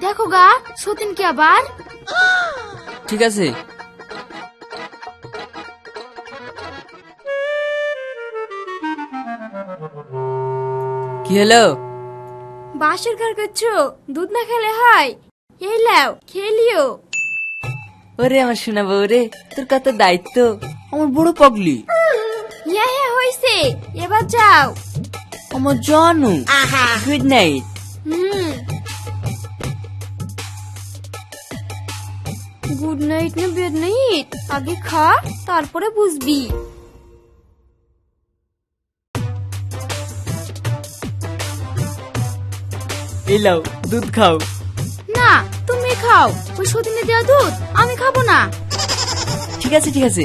দেখো গা, সতীন কি আবার? ঠিক আছে। কি হলো? বাসর ঘর করছো, দুধ না খেলে হয়? এই লাও, খেয়ে লিও। ওরে আমার শোনা বউ রে, তোর কত দায়িত্ব। আমার বড় পাগলি। হ্যাঁ হয়েছে, এবার যাও। আমার জানু। Good night. গুড নাইট না বেড নাইট, আগে খা, তারপরে বুঝবি। এই লাও, দুধ খাও। না, তুমি খাও, ওই সতীনে দেওয়া দুধ আমি খাবো না। ঠিক আছে ঠিক আছে,